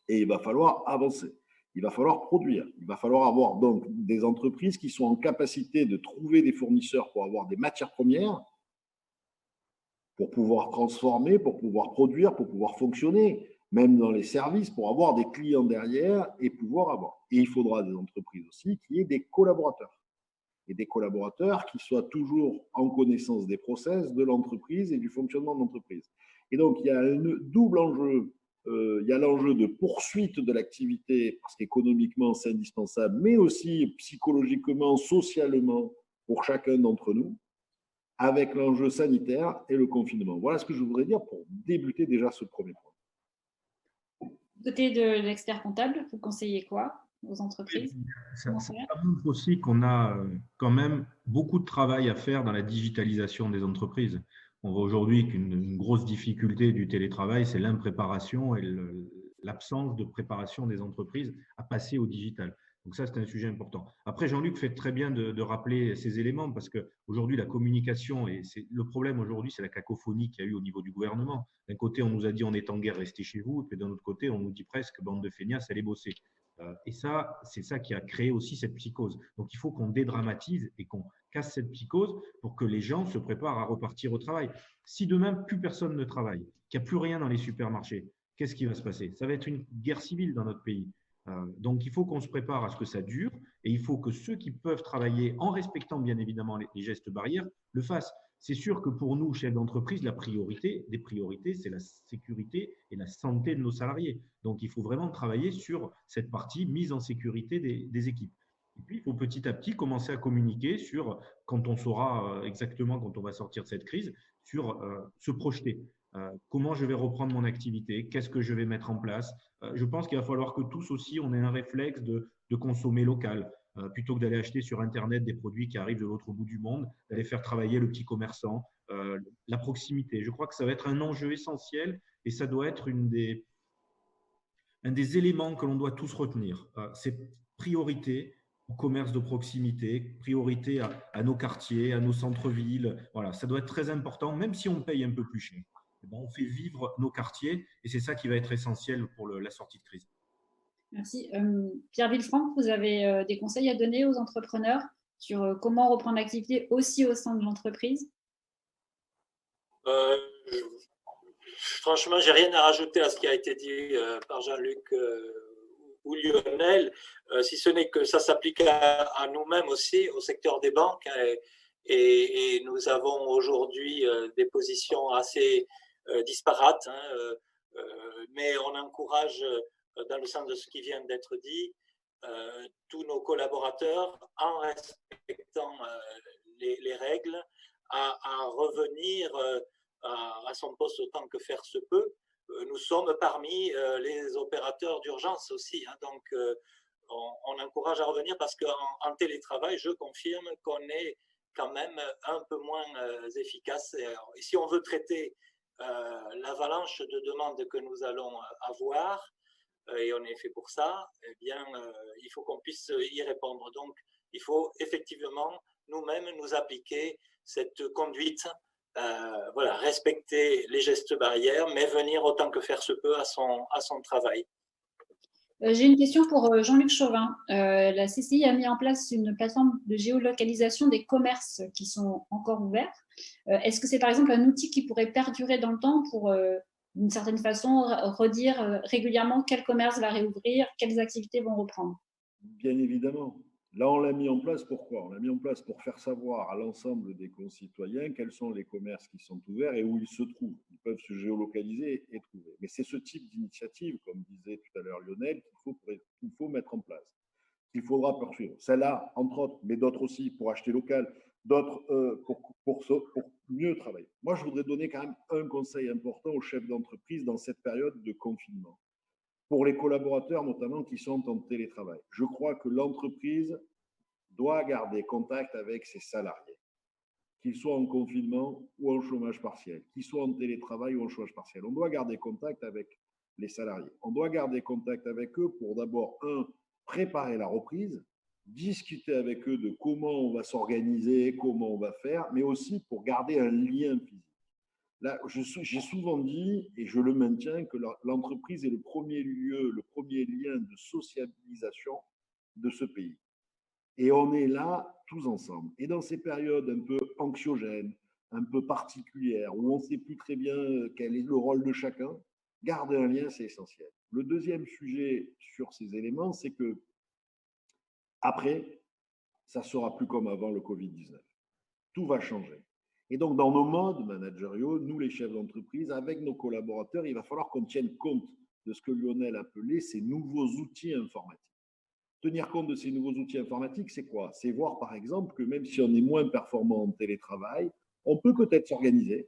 Et il va falloir avancer. Il va falloir produire. Il va falloir avoir donc des entreprises qui sont en capacité de trouver des fournisseurs pour avoir des matières premières, pour pouvoir transformer, pour pouvoir produire, pour pouvoir fonctionner. même dans les services, pour avoir des clients derrière et pouvoir avoir. Et il faudra des entreprises aussi qui aient des collaborateurs. Et des collaborateurs qui soient toujours en connaissance des process de l'entreprise et du fonctionnement de l'entreprise. Et donc, il y a un double enjeu. Il y a l'enjeu de poursuite de l'activité, parce qu'économiquement, c'est indispensable, mais aussi psychologiquement, socialement, pour chacun d'entre nous, avec l'enjeu sanitaire et le confinement. Voilà ce que je voudrais dire pour débuter déjà ce premier point. Du côté de l'expert comptable, vous conseillez quoi aux entreprises? Ça montre aussi qu'on a quand même beaucoup de travail à faire dans la digitalisation des entreprises. On voit aujourd'hui qu'une grosse difficulté du télétravail, c'est l'impréparation et l'absence de préparation des entreprises à passer au digital. Donc ça, c'est un sujet important. Après, Jean-Luc fait très bien de rappeler ces éléments parce qu'aujourd'hui, la communication, et le problème aujourd'hui, c'est la cacophonie qu'il y a eu au niveau du gouvernement. D'un côté, on nous a dit on est en guerre, restez chez vous, et puis d'un autre côté, on nous dit presque bande de feignasses, allez bosser. Et ça, c'est ça qui a créé aussi cette psychose. Donc, il faut qu'on dédramatise et qu'on casse cette psychose pour que les gens se préparent à repartir au travail. Si demain, plus personne ne travaille, qu'il n'y a plus rien dans les supermarchés, qu'est-ce qui va se passer? Ça va être une guerre civile dans notre pays. Donc, il faut qu'on se prépare à ce que ça dure et il faut que ceux qui peuvent travailler en respectant bien évidemment les gestes barrières le fassent. C'est sûr que pour nous, chefs d'entreprise, la priorité des priorités, c'est la sécurité et la santé de nos salariés. Donc, il faut vraiment travailler sur cette partie mise en sécurité des équipes. Et puis, il faut petit à petit commencer à communiquer sur, quand on saura exactement quand on va sortir de cette crise, sur se projeter. Comment je vais reprendre mon activité? Qu'est-ce que je vais mettre en place? Je pense qu'il va falloir que tous aussi, on ait un réflexe de consommer local. Plutôt que d'aller acheter sur Internet des produits qui arrivent de l'autre bout du monde, d'aller faire travailler le petit commerçant, la proximité. Je crois que ça va être un enjeu essentiel et ça doit être un des éléments que l'on doit tous retenir. C'est priorité au commerce de proximité, priorité à nos quartiers, à nos centres-villes. Voilà, ça doit être très important, même si on paye un peu plus cher. On fait vivre nos quartiers et c'est ça qui va être essentiel pour la sortie de crise. Merci. Pierre Villefranc, vous avez des conseils à donner aux entrepreneurs sur comment reprendre l'activité aussi au sein de l'entreprise? Franchement, je n'ai rien à rajouter à ce qui a été dit par Jean-Luc ou Lionel, si ce n'est que ça s'applique à nous-mêmes aussi, au secteur des banques. Et nous avons aujourd'hui des positions assez disparates, mais on encourage, dans le sens de ce qui vient d'être dit, tous nos collaborateurs, en respectant les règles, à revenir à son poste autant que faire se peut. Nous sommes parmi les opérateurs d'urgence aussi, donc on encourage à revenir parce qu'en télétravail, je confirme qu'on est quand même un peu moins efficace. Et si on veut traiter l'avalanche de demandes que nous allons avoir, et on est fait pour ça, eh bien, il faut qu'on puisse y répondre. Donc, il faut effectivement nous-mêmes nous appliquer cette conduite, voilà, respecter les gestes barrières, mais venir autant que faire se peut à son travail. J'ai une question pour Jean-Luc Chauvin. La CCI a mis en place une plateforme de géolocalisation des commerces qui sont encore ouverts. Est-ce que c'est par exemple un outil qui pourrait perdurer dans le temps pour, d'une certaine façon, redire régulièrement quel commerce va réouvrir, quelles activités vont reprendre? Bien évidemment. Là, on l'a mis en place pourquoi? On l'a mis en place pour faire savoir à l'ensemble des concitoyens quels sont les commerces qui sont ouverts et où ils se trouvent. Ils peuvent se géolocaliser et trouver. Mais c'est ce type d'initiative, comme disait tout à l'heure Lionel, qu'il faut mettre en place, qu'il faudra poursuivre. Celle-là, entre autres, mais d'autres aussi pour acheter local, d'autres pour mieux travailler. Moi, je voudrais donner quand même un conseil important aux chefs d'entreprise dans cette période de confinement. Pour les collaborateurs notamment qui sont en télétravail. Je crois que l'entreprise doit garder contact avec ses salariés, qu'ils soient en confinement ou en chômage partiel, qu'ils soient en télétravail ou en chômage partiel. On doit garder contact avec les salariés. On doit garder contact avec eux pour d'abord, préparer la reprise, discuter avec eux de comment on va s'organiser, comment on va faire, mais aussi pour garder un lien physique. Là, j'ai souvent dit, et je le maintiens, que l'entreprise est le premier lieu, le premier lien de sociabilisation de ce pays. Et on est là tous ensemble. Et dans ces périodes un peu anxiogènes, un peu particulières, où on ne sait plus très bien quel est le rôle de chacun, Garder un lien, c'est essentiel. Le deuxième sujet sur ces éléments, c'est que après, ça ne sera plus comme avant le Covid-19. Tout va changer. Et donc, dans nos modes managériaux, nous, les chefs d'entreprise, avec nos collaborateurs, il va falloir qu'on tienne compte de ce que Lionel appelait ces nouveaux outils informatiques. Tenir compte de ces nouveaux outils informatiques, c'est quoi? C'est voir, par exemple, que même si on est moins performant en télétravail, on peut peut-être s'organiser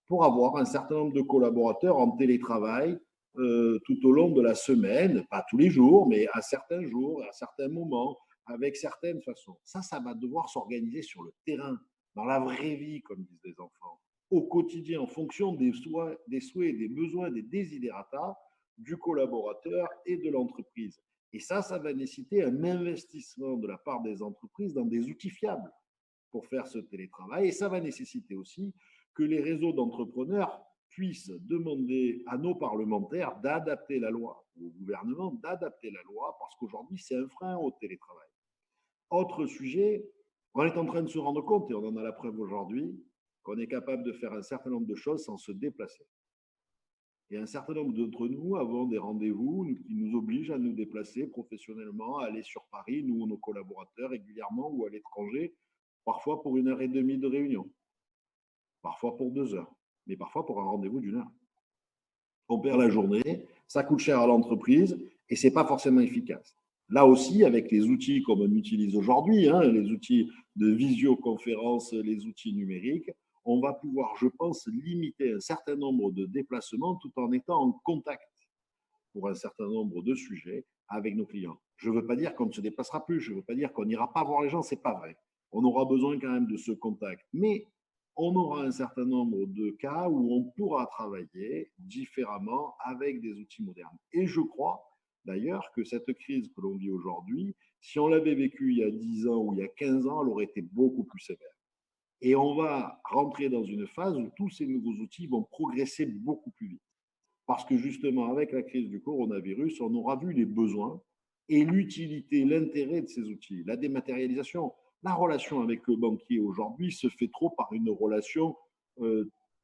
pour avoir un certain nombre de collaborateurs en télétravail tout au long de la semaine, pas tous les jours, mais à certains jours, à certains moments, avec certaines façons. Ça va devoir s'organiser sur le terrain, dans la vraie vie, comme disent les enfants, au quotidien, en fonction des souhaits, des besoins, des desiderata du collaborateur et de l'entreprise. Et ça va nécessiter un investissement de la part des entreprises dans des outils fiables pour faire ce télétravail. Et ça va nécessiter aussi que les réseaux d'entrepreneurs puissent demander à nos parlementaires d'adapter la loi, au gouvernement d'adapter la loi, parce qu'aujourd'hui, c'est un frein au télétravail. Autre sujet, on est en train de se rendre compte, et on en a la preuve aujourd'hui, qu'on est capable de faire un certain nombre de choses sans se déplacer. Et un certain nombre d'entre nous avons des rendez-vous qui nous obligent à nous déplacer professionnellement, à aller sur Paris, nous, nos collaborateurs, régulièrement, ou à l'étranger, parfois pour 1h30 de réunion, parfois pour 2 heures, mais parfois pour un rendez-vous d'1 heure. On perd la journée, ça coûte cher à l'entreprise et ce n'est pas forcément efficace. Là aussi, avec les outils comme on utilise aujourd'hui, les outils de visioconférence, les outils numériques, on va pouvoir, je pense, limiter un certain nombre de déplacements tout en étant en contact pour un certain nombre de sujets avec nos clients. Je ne veux pas dire qu'on ne se déplacera plus, je ne veux pas dire qu'on n'ira pas voir les gens, ce n'est pas vrai. On aura besoin quand même de ce contact. Mais on aura un certain nombre de cas où on pourra travailler différemment avec des outils modernes. Et je crois d'ailleurs que cette crise que l'on vit aujourd'hui, si on l'avait vécue il y a 10 ans ou il y a 15 ans, elle aurait été beaucoup plus sévère. Et on va rentrer dans une phase où tous ces nouveaux outils vont progresser beaucoup plus vite. Parce que justement, avec la crise du coronavirus, on aura vu les besoins et l'utilité, l'intérêt de ces outils, la dématérialisation. La relation avec le banquier aujourd'hui se fait trop par une relation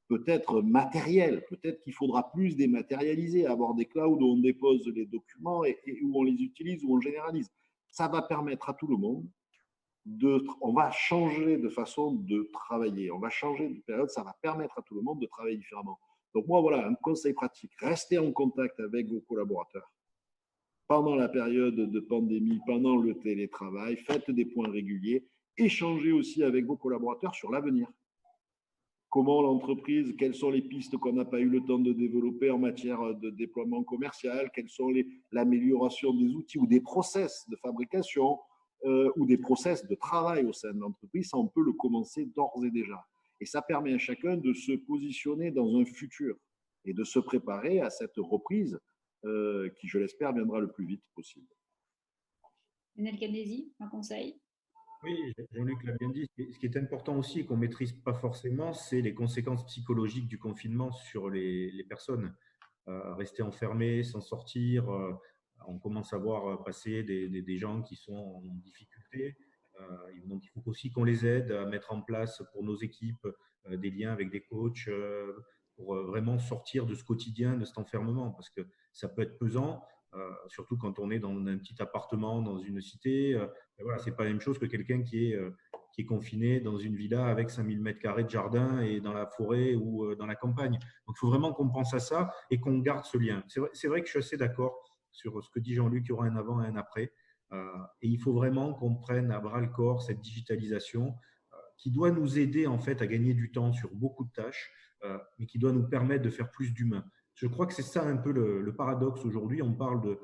peut-être matérielle. Peut-être qu'il faudra plus dématérialiser, avoir des clouds où on dépose les documents et où on les utilise, où on généralise. Ça va permettre à tout le monde on va changer de façon de travailler, on va changer de période, ça va permettre à tout le monde de travailler différemment. Donc moi, voilà, un conseil pratique, restez en contact avec vos collaborateurs. Pendant la période de pandémie, pendant le télétravail, faites des points réguliers, échangez aussi avec vos collaborateurs sur l'avenir. Comment l'entreprise, quelles sont les pistes qu'on n'a pas eu le temps de développer en matière de déploiement commercial, quelles sont l'amélioration des outils ou des process de fabrication, ou des process de travail au sein de l'entreprise, ça on peut le commencer d'ores et déjà. Et ça permet à chacun de se positionner dans un futur et de se préparer à cette reprise qui, je l'espère, viendra le plus vite possible. Lionel Canesi, un conseil? Oui, Jean-Luc l'a bien dit. Ce qui est important aussi et qu'on ne maîtrise pas forcément, c'est les conséquences psychologiques du confinement sur les personnes. Rester enfermé, sans sortir, on commence à voir passer des gens qui sont en difficulté. Donc, il faut aussi qu'on les aide à mettre en place pour nos équipes des liens avec des coachs pour vraiment sortir de ce quotidien, de cet enfermement, parce que ça peut être pesant, surtout quand on est dans un petit appartement, dans une cité. Voilà, ce n'est pas la même chose que quelqu'un qui est confiné dans une villa avec 5000 mètres carrés de jardin et dans la forêt ou dans la campagne. Donc, il faut vraiment qu'on pense à ça et qu'on garde ce lien. C'est vrai que je suis assez d'accord sur ce que dit Jean-Luc, il y aura un avant et un après. Et il faut vraiment qu'on prenne à bras le corps cette digitalisation qui doit nous aider en fait à gagner du temps sur beaucoup de tâches, mais qui doit nous permettre de faire plus d'humain. Je crois que c'est ça un peu le paradoxe aujourd'hui. On parle de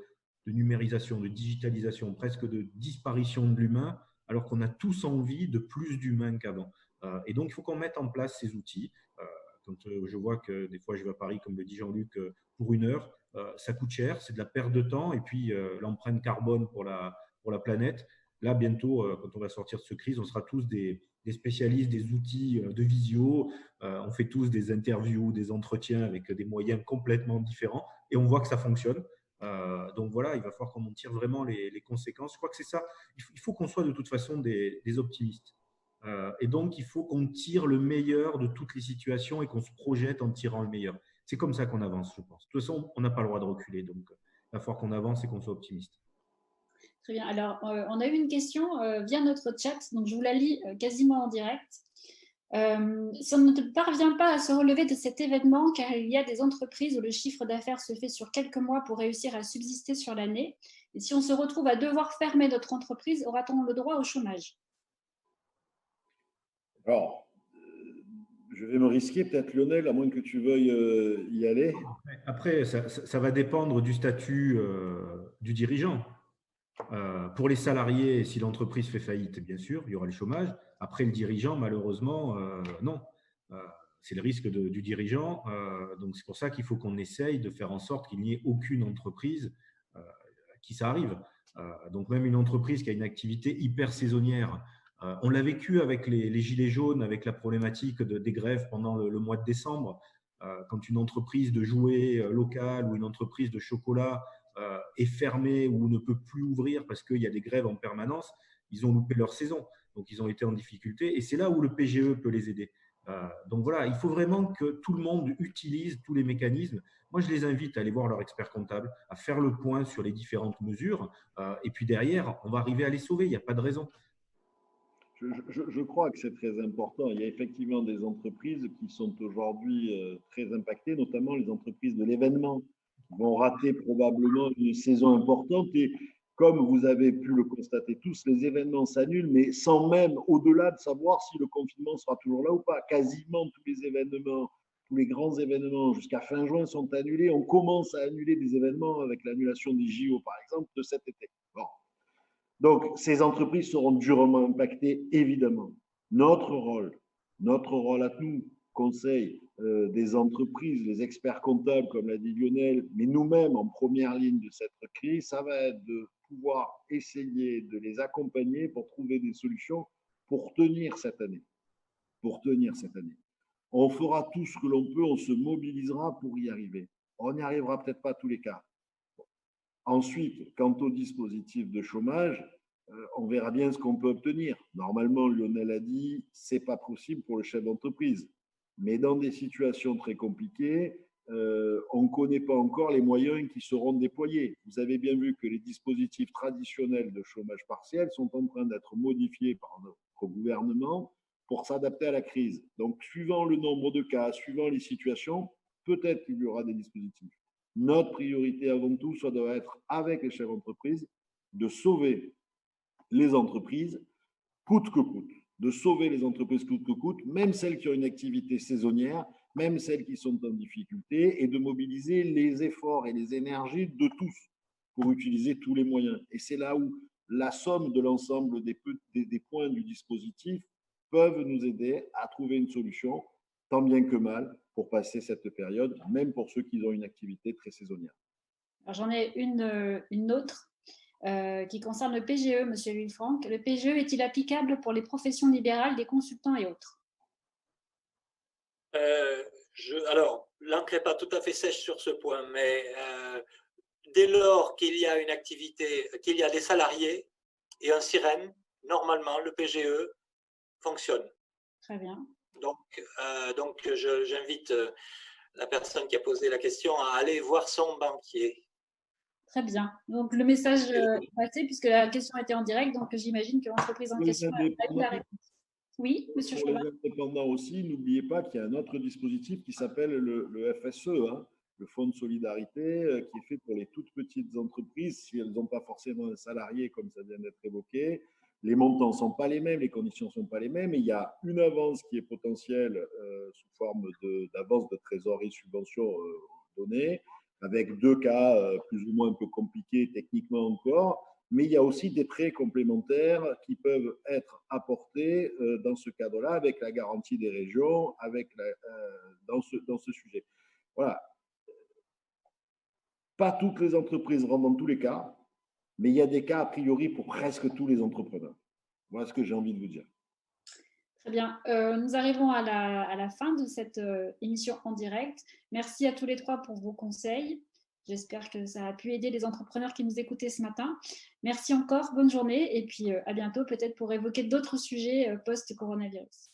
numérisation, de digitalisation, presque de disparition de l'humain, alors qu'on a tous envie de plus d'humain qu'avant. Et donc, il faut qu'on mette en place ces outils. Quand je vois que des fois, je vais à Paris, comme le dit Jean-Luc, pour 1 heure, ça coûte cher, c'est de la perte de temps. Et puis, l'empreinte carbone pour la planète. Là, bientôt, quand on va sortir de cette crise, on sera tous des spécialistes des outils de visio. On fait tous des interviews, des entretiens avec des moyens complètement différents. Et on voit que ça fonctionne. Donc voilà, il va falloir qu'on en tire vraiment les conséquences. Je crois que c'est ça. Il faut qu'on soit de toute façon des optimistes. Et donc, il faut qu'on tire le meilleur de toutes les situations et qu'on se projette en tirant le meilleur. C'est comme ça qu'on avance, je pense. De toute façon, on n'a pas le droit de reculer. Donc, il va falloir qu'on avance et qu'on soit optimiste. Très bien. Alors, on a eu une question via notre chat, donc je vous la lis quasiment en direct. Si on ne parvient pas à se relever de cet événement, car il y a des entreprises où le chiffre d'affaires se fait sur quelques mois pour réussir à subsister sur l'année, et si on se retrouve à devoir fermer notre entreprise, aura-t-on le droit au chômage? Alors, je vais me risquer, peut-être Lionel, à moins que tu veuilles y aller. Après, ça va dépendre du statut du dirigeant. Pour les salariés, si l'entreprise fait faillite, bien sûr, il y aura le chômage. Après, le dirigeant, malheureusement, non. C'est le risque du dirigeant. Donc, c'est pour ça qu'il faut qu'on essaye de faire en sorte qu'il n'y ait aucune entreprise qui ça arrive. Donc, même une entreprise qui a une activité hyper saisonnière. On l'a vécu avec les gilets jaunes, avec la problématique des grèves pendant le mois de décembre. Quand une entreprise de jouets locale ou une entreprise de chocolat est fermée ou ne peut plus ouvrir parce qu'il y a des grèves en permanence, ils ont loupé leur saison. Donc, ils ont été en difficulté. Et c'est là où le PGE peut les aider. Donc, voilà, il faut vraiment que tout le monde utilise tous les mécanismes. Moi, je les invite à aller voir leur expert comptable, à faire le point sur les différentes mesures. Et puis derrière, on va arriver à les sauver. Il n'y a pas de raison. Je crois que c'est très important. Il y a effectivement des entreprises qui sont aujourd'hui très impactées, notamment les entreprises de l'événement, qui vont rater probablement une saison importante. Et comme vous avez pu le constater tous, les événements s'annulent, mais sans même, au-delà de savoir si le confinement sera toujours là ou pas. Quasiment tous les événements, tous les grands événements jusqu'à fin juin sont annulés. On commence à annuler des événements avec l'annulation des JO, par exemple, de cet été. Bon. Donc, ces entreprises seront durement impactées, évidemment. Notre rôle à nous, conseil des entreprises, les experts comptables, comme l'a dit Lionel, mais nous-mêmes en première ligne de cette crise, ça va être de pouvoir essayer de les accompagner pour trouver des solutions pour tenir cette année. Pour tenir cette année. On fera tout ce que l'on peut, on se mobilisera pour y arriver. On n'y arrivera peut-être pas à tous les cas. Ensuite, quant au dispositif de chômage, on verra bien ce qu'on peut obtenir. Normalement, Lionel a dit, ce n'est pas possible pour le chef d'entreprise. Mais dans des situations très compliquées, on ne connaît pas encore les moyens qui seront déployés. Vous avez bien vu que les dispositifs traditionnels de chômage partiel sont en train d'être modifiés par notre gouvernement pour s'adapter à la crise. Donc, suivant le nombre de cas, suivant les situations, peut-être qu'il y aura des dispositifs. Notre priorité avant tout, ça doit être avec les chefs d'entreprise de sauver les entreprises coûte que coûte, de sauver les entreprises coûte que coûte, même celles qui ont une activité saisonnière, même celles qui sont en difficulté, et de mobiliser les efforts et les énergies de tous pour utiliser tous les moyens. Et c'est là où la somme de l'ensemble des points du dispositif peuvent nous aider à trouver une solution, tant bien que mal, pour passer cette période, même pour ceux qui ont une activité très saisonnière. J'en ai une autre qui concerne le PGE, Monsieur Villefranc. Le PGE est-il applicable pour les professions libérales, des consultants et autres? Alors, l'encre n'est pas tout à fait sèche sur ce point, mais dès lors qu'il y a une activité, qu'il y a des salariés et un sirène, normalement, le PGE fonctionne. Très bien. Donc j'invite la personne qui a posé la question à aller voir son banquier. Très bien. Donc, le message est passé puisque la question était en direct. Donc, j'imagine que l'entreprise en question a eu la réponse. Oui, monsieur Chauvin. Pour les indépendants aussi, n'oubliez pas qu'il y a un autre dispositif qui s'appelle le FSE, hein, le Fonds de solidarité, qui est fait pour les toutes petites entreprises, si elles n'ont pas forcément un salarié, comme ça vient d'être évoqué. Les montants ne sont pas les mêmes, les conditions ne sont pas les mêmes, et il y a une avance qui est potentielle sous forme d'avance de trésorerie subvention donnée, avec deux cas plus ou moins un peu compliqués techniquement encore, mais il y a aussi des prêts complémentaires qui peuvent être apportés dans ce cadre-là, avec la garantie des régions, dans ce sujet. Voilà. Pas toutes les entreprises rentrent dans tous les cas, mais il y a des cas a priori pour presque tous les entrepreneurs. Voilà ce que j'ai envie de vous dire. Très bien. Nous arrivons à la fin de cette émission en direct. Merci à tous les trois pour vos conseils. J'espère que ça a pu aider les entrepreneurs qui nous écoutaient ce matin. Merci encore, bonne journée et puis à bientôt peut-être pour évoquer d'autres sujets post-coronavirus.